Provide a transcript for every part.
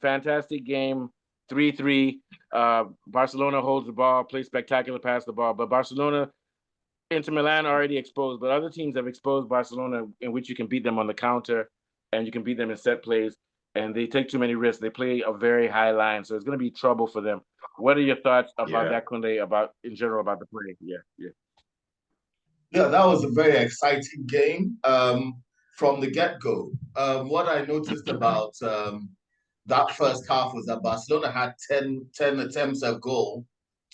fantastic game, 3-3. Barcelona holds the ball, plays spectacular pass the ball, but Barcelona, Inter Milan already exposed, but other teams have exposed Barcelona in which you can beat them on the counter and you can beat them in set plays, and they take too many risks. They play a very high line, so it's going to be trouble for them. What are your thoughts about Yeah. that, Kunle, about in general about the play? Yeah, yeah. Yeah, that was a very exciting game from the get-go. What I noticed about that first half was that Barcelona had 10 attempts at goal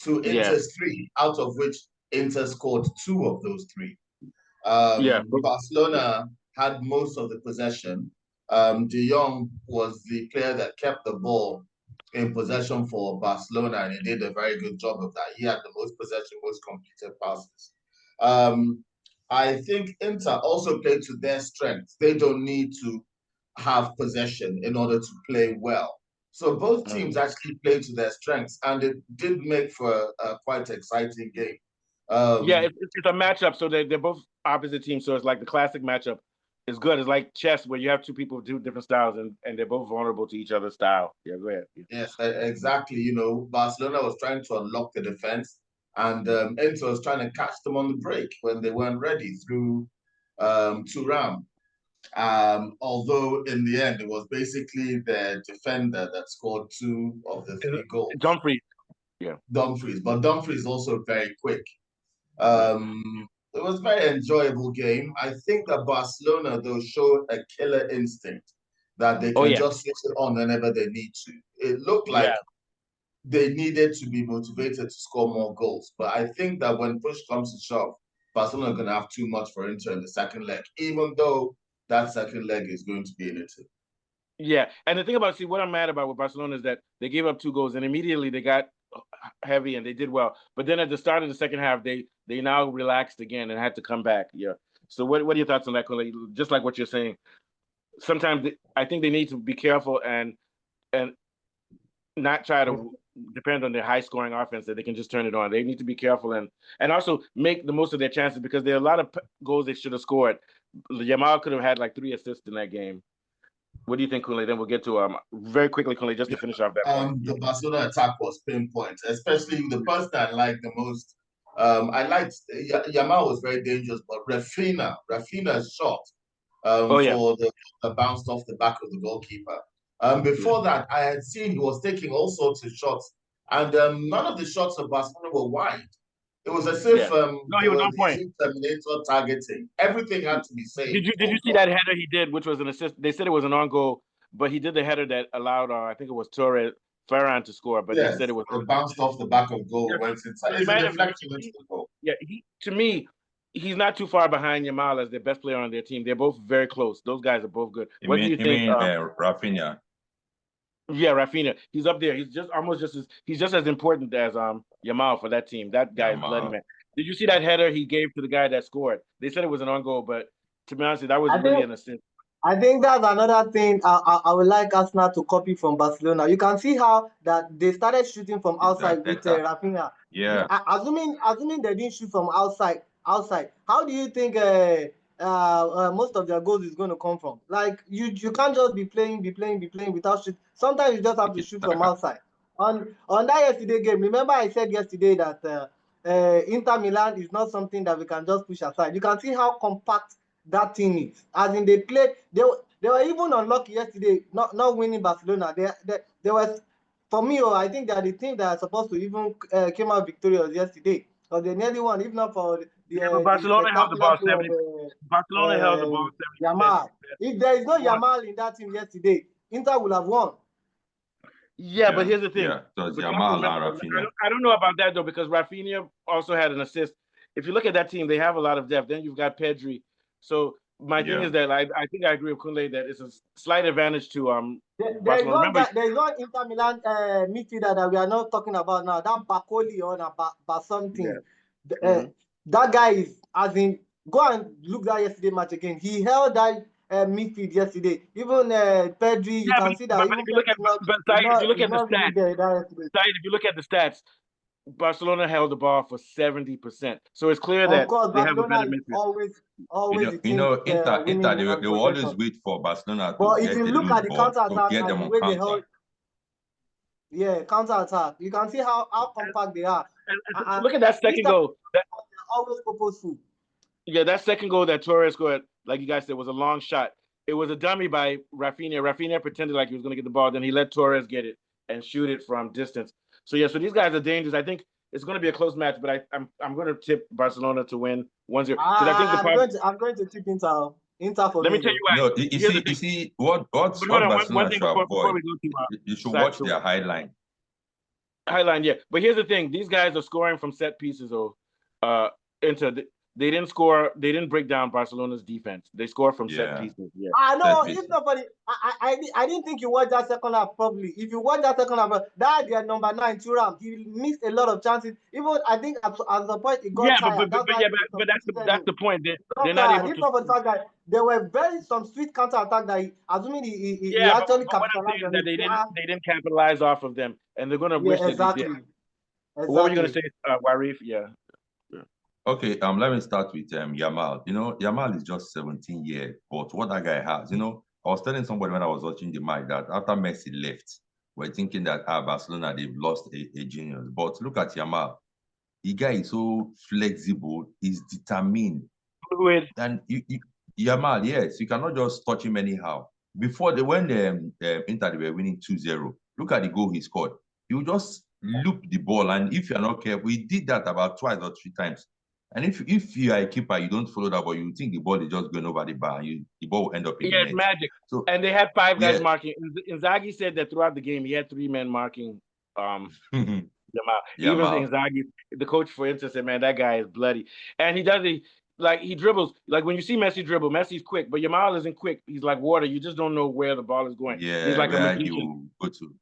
to Yeah, Inter's three, out of which Inter scored two of those three. yeah, Barcelona had most of the possession. De Jong was the player that kept the ball in possession for Barcelona, and he did a very good job of that. He had the most possession, most completed passes. Um, I think Inter also played to their strengths. They don't need to have possession in order to play well. So both teams actually played to their strengths, and it did make for a quite exciting game. yeah. Um, It's a matchup, so they're both opposite teams. So it's like the classic matchup. It's good. It's like chess where you have two people with two different styles, and they're both vulnerable to each other's style. Yeah, go ahead. Yeah. Yes, exactly. You know, Barcelona was trying to unlock the defense, and Inter was trying to catch them on the break when they weren't ready through Thuram. Although in the end, it was basically the defender that scored two of the three goals, Dumfries. Yeah, Dumfries. But Dumfries also very quick. yeah. It was a very enjoyable game. I think that Barcelona, though, showed a killer instinct that they Oh can yeah, just switch it on whenever they need to. It looked like yeah. they needed to be motivated to score more goals. But I think that when push comes to shove, Barcelona are going to have too much for Inter in the second leg, even though that second leg is going to be in Italy. Yeah, and the thing about see what I'm mad about with Barcelona is that they gave up two goals and immediately they got heavy and they did well. But then at the start of the second half, they now relaxed again and had to come back. Yeah. So what are your thoughts on that, Kole? Just like what you're saying, sometimes I think they need to be careful and not try to depend on their high scoring offense that they can just turn it on. They need to be careful and also make the most of their chances because there are a lot of goals they should have scored. Yamal could have had like 3 assists in that game. What do you think, Kunle? Then we'll get to very quickly, Kunle, just to finish off that point. The Barcelona attack was pinpoint, especially the person I liked the most. I liked Yamal was very dangerous, but Rafinha's shot Oh yeah, for the bounced off the back of the goalkeeper. yeah, Before that, I had seen he was taking all sorts of shots, and none of the shots of Barcelona were wide. It was as if yeah. No, they he was were on point. using Terminator targeting. Everything had to be saved. Did you see that header he did, which was an assist? They said it was an on goal, but he did the header that allowed I think it was Torre Ferran to score, but they Yes, said it was it on. bounced off the back of goal, Yeah, went inside. he It's a might have. deflection into the goal. Yeah, he to me, he's not too far behind Yamal as their best player on their team. They're both very close. Those guys are both good. You What do mean you you think? mean Rafinha? Yeah, Rafinha, he's up there. He's just almost just as he's just as important as Yamal for that team. That guy is bloody Yamal. man. Did you see that header he gave to the guy that scored? They said it was an on goal, but to be honest, that was I really think an assist. I think that's another thing I would like Arsenal to copy from Barcelona. You can see how that they started shooting from Is outside that with Deka? Rafinha. Yeah. Assuming they didn't shoot from outside. How do you think most of their goals is going to come from? Like you can't just be playing without shoot. Sometimes you just have to Tiki shoot from Taka. outside. On that yesterday game, remember I said yesterday that Inter Milan is not something that we can just push aside. You can see how compact that team is. As in they played, they were even unlucky yesterday, not winning Barcelona. They were, for me, I think they are the team that are supposed to even came out victorious yesterday because they nearly won, if not for Yeah, but the Barcelona held the spectacular ball play of 70. Barcelona held the ball 70%. Yamal. If there is no Won. Yamal in that team yesterday, Inter will have won. Yeah, but here's the thing. Yeah. So it's But you have to Yamal remember, and Rafinha. I don't know about that though, because Rafinha also had an assist. If you look at that team, they have a lot of depth. Then you've got Pedri. So my thing Yeah. is that I think I agree with Kunle that it's a slight advantage to There is Barcelona. one Remember, there is one Inter Milan midfielder that we are not talking about now. That Bacoli or something. Mhm. That guy is, as in, go and look that yesterday match again. He held that midfield yesterday. Even Pedri, you Yeah, can see that but even if you look Pedri at but Said, if you look is at the not really stats, there that yesterday. Said, if you look at the stats, Barcelona held the ball for 70%. So it's clear Of that course, they have a Barcelona better is midfield. always the team Inter winning they will possession. always wait for Barcelona to But if get you a look loose at the ball counter to attack get and them the on way they counter. Yeah, counter attack. You can see how compact they are. And Look at that this second time goal. they're always purposeful. Yeah, that second goal that Torres scored, like you guys said, was a long shot. It was a dummy by Rafinha. Rafinha pretended like he was going to get the ball, then he let Torres get it and shoot it from distance. So yeah, so these guys are dangerous. I think it's going to be a close match, but I'm going to tip Barcelona to win 1-0 because I think the problem. I'm going to tip Inter for Let me me tell you though. why. No, Here's the thing. see what But hold on, one Barcelona thing should before avoid. we go to You should side watch to their highline. Highline, yeah. But here's the thing: these guys are scoring from set pieces, or into they didn't score. They didn't break down Barcelona's defense. They score from set Yeah. pieces. Yeah. No, Set if pieces. nobody, I didn't think you watched that second half properly. If you watch that second half, that their number 9 Thuram, he missed a lot of chances. Even I think at the point he got Yeah, tired. That's why but that's the point. They're not tired. able If to. not for the fact that there were some sweet counter attack that assuming he Yeah, actually but what I'm saying capitalized is on that it. they didn't capitalize off of them, and they're gonna wish that Exactly. they did. What were you gonna say, Warif? Yeah. Okay, let me start with Yamal. You know, Yamal is just 17 years, but what that guy has, you know, I was telling somebody when I was watching the match that after Messi left, we're thinking that Barcelona, they've lost a genius. But look at Yamal. The guy is so flexible, he's determined. Fluid. And Yamal, yes, you cannot just touch him anyhow. Before when Inter they were winning 2-0, look at the goal he scored. You just loop the ball, and if you're not careful, he did that about 2 or 3 times. And if you are a keeper, you don't follow that ball, you think the ball is just going over the bar, and the ball will end up in the net. It's magic. So, and they had 5 guys marking. Inzaghi said that throughout the game, he had 3 men marking Yamal. Even Inzaghi, the coach for Inter, said, "Man, that guy is bloody." And he dribbles. Like when you see Messi dribble, Messi's quick, but Yamal isn't quick. He's like water. You just don't know where the ball is going. Yeah, he's like a magician. He will go to.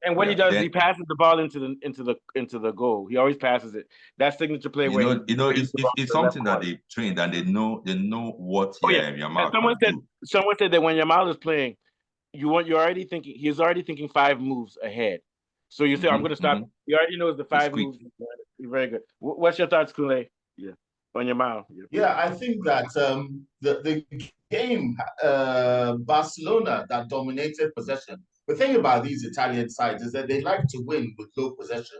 And what he does is he passes the ball into the goal. He always passes it. That signature play where it's something that they trained and they know what Yamal can do. Someone said that when Yamal is playing, he's already thinking 5 moves ahead. So you say, I'm going to stop. He already knows the 5 moves. He's very good. What's your thoughts, Kool-Aid? Yeah, on Yamal. Yeah, I think that the game, Barcelona that dominated possession. The thing about these Italian sides is that they like to win with low possession.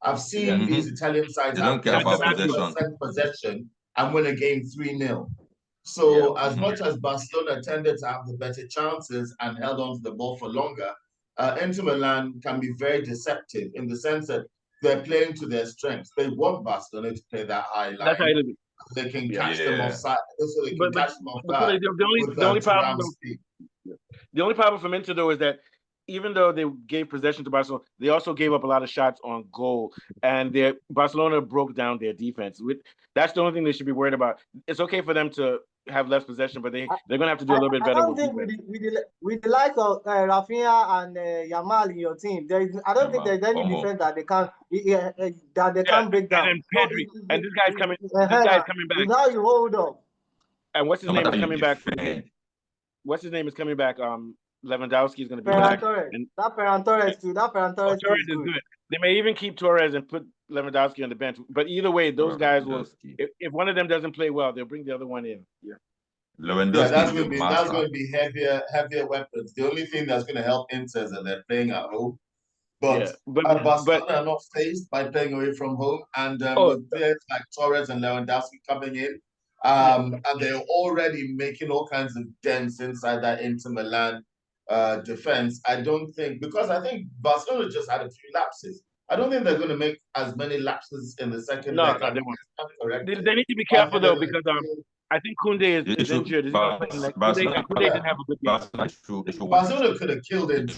I've seen these Italian sides have 70% possession and win a game 3-0. So as much as Barcelona tended to have the better chances and held on to the ball for longer, Inter Milan can be very deceptive in the sense that they're playing to their strengths. They want Barcelona to play that high line. That's how it is. They can catch them offside, so they can catch them off guard. The only problem from Inter though is that even though they gave possession to Barcelona, they also gave up a lot of shots on goal, and Barcelona broke down their defense. That's the only thing they should be worried about. It's okay for them to have less possession, but they're going to have to do a little bit better. I don't think with the likes of Rafinha and Yamal in your team, I don't think there's any defense that they can't break down. And Pedri, and this guy's coming. This guy's coming back. Now you hold up. And what's his name is coming back? What's his name is coming back? Lewandowski is going to be back. That Ferran Torres too. Torres is good. They may even keep Torres and put Lewandowski on the bench. But either way, those guys will. If one of them doesn't play well, they'll bring the other one in. Yeah. Lewandowski. That's going to be heavier weapons. The only thing that's going to help Inter is that they're playing at home. But Barcelona are not faced by playing away from home, and with players like Torres and Lewandowski coming in, and they're already making all kinds of dents inside that Inter Milan defense. I think Barcelona just had a few lapses. I don't think they're going to make as many lapses in the second leg. No, they won't. They need to be careful though, because I think Koundé is injured. Koundé didn't have a good game. Barcelona could have killed him.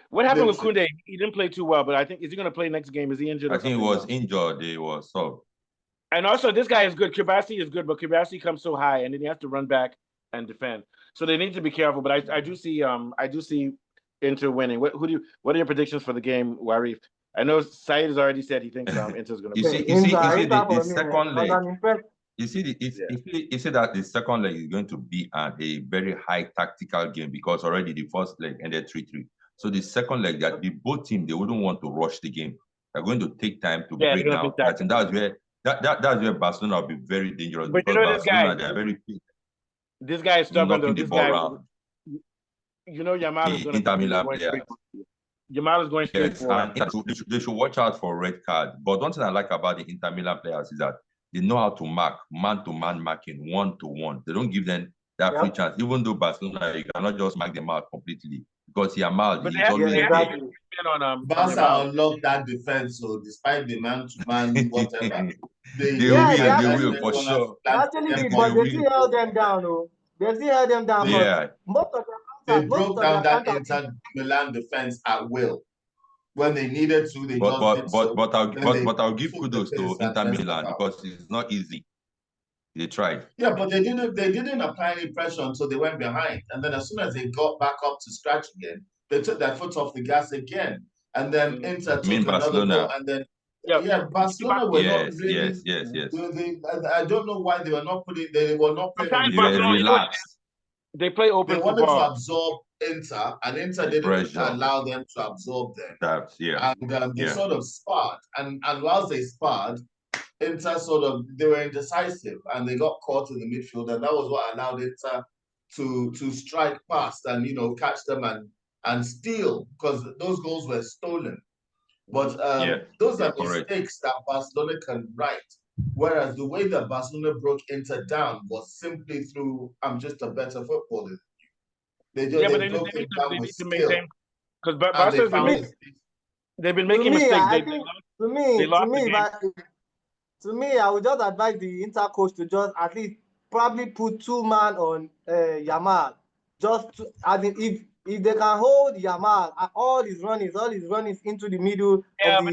What happened with Koundé? He didn't play too well, but I think, is he going to play next game? Is he injured? I think he was injured. He was so. And also, this guy is good. Kibasi is good, but Kibasi comes so high, and then he has to run back and defend. So they need to be careful. But I do see Inter winning. What are your predictions for the game, Warif? I know Said has already said he thinks Inter's going to play. You see the second leg. You see that the second leg is going to be a very high tactical game, because already the first leg ended 3-3. So the second leg, that both teams, they wouldn't want to rush the game. They're going to take time to break down. I think that's where Barcelona will be very dangerous. But because Barcelona, they're very quick. This guy is stubborn though. This guy, around. Yamal is going to Yamal'S going straight Yes, forward. and they should watch out for red card. But one thing I like about the Inter Milan players is that they know how to mark, man-to-man marking, one-to-one. They don't give them that free chance. Even though Barcelona, you cannot just mark them out completely because Yamal, he's always there. Barca unlocked that defense, so despite the man-to-man, whatever, they will for sure. Actually, but they still held them down. Oh, they still held them down. Yeah, most of they broke down that Inter Milan defense at will. When they needed to, they just did so. But I'll give kudos to Inter Milan because it's not easy. They tried. Yeah, but they didn't apply any pressure until they went behind. And then as soon as they got back up to scratch again, they took their foot off the gas again. And then Inter took another goal. And then Barcelona were not really. Yes. I don't know why they were not playing. They relaxed. They play open. They wanted to absorb Inter, and Inter didn't allow them to absorb them. And they sort of sparred. And whilst they sparred, Inter they were indecisive and they got caught in the midfield, and that was what allowed Inter to strike past and catch them and steal, because those goals were stolen. But those are mistakes that Barcelona can right. Whereas the way that Barcelona broke Inter down was simply through I'm just a better footballer. They broke it down with skill. Because Barcelona, they've been making mistakes. To me, I would just advise the Inter coach to just at least probably put 2 man on Yamal. If they can hold Yamal, all his runnings into the middle of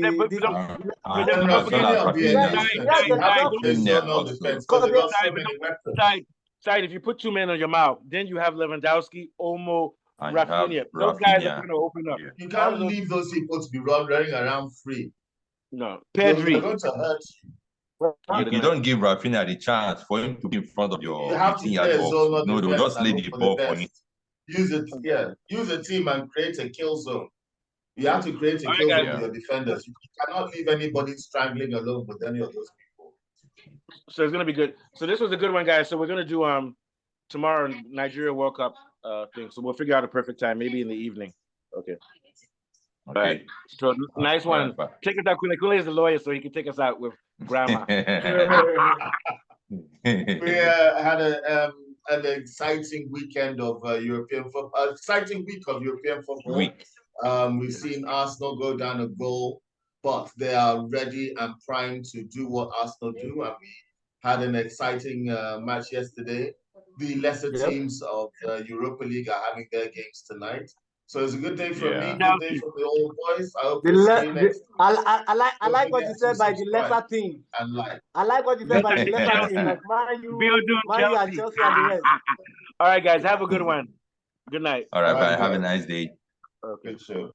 Side, if you put 2 men on Yamal, then you have Lewandowski, Olmo, Rafinha. Those guys are going to open up. You can't leave those people to be running around free. No, Pedri. They're going to hurt you. You don't give Rafinha the chance for him to be in front of your 15-yard box. No, they'll just lay the ball for him. Use a team and create a kill zone. You have to create a kill zone with your defenders. You cannot leave anybody strangling alone with any of those people. So it's gonna be good. So this was a good one, guys. So we're gonna do tomorrow Nigeria World Cup thing. So we'll figure out a perfect time, maybe in the evening. Okay. All right. So nice one. Take us out. Kule is the lawyer, so he can take us out with grammar. We had an exciting weekend of European football. Exciting week of European football. We've seen Arsenal go down a goal, but they are ready and primed to do what Arsenal do. And we had an exciting match yesterday. The lesser teams of Europa League are having their games tonight. So it's a good day for me, good day for the old boys. I hope to see you next week. I like what you said by the lesser team. I like what you said by the lesser team. Like Man U and Chelsea and the rest. All right, guys, have a good one. Good night. All right, bye. Have a nice day. Okay, sure.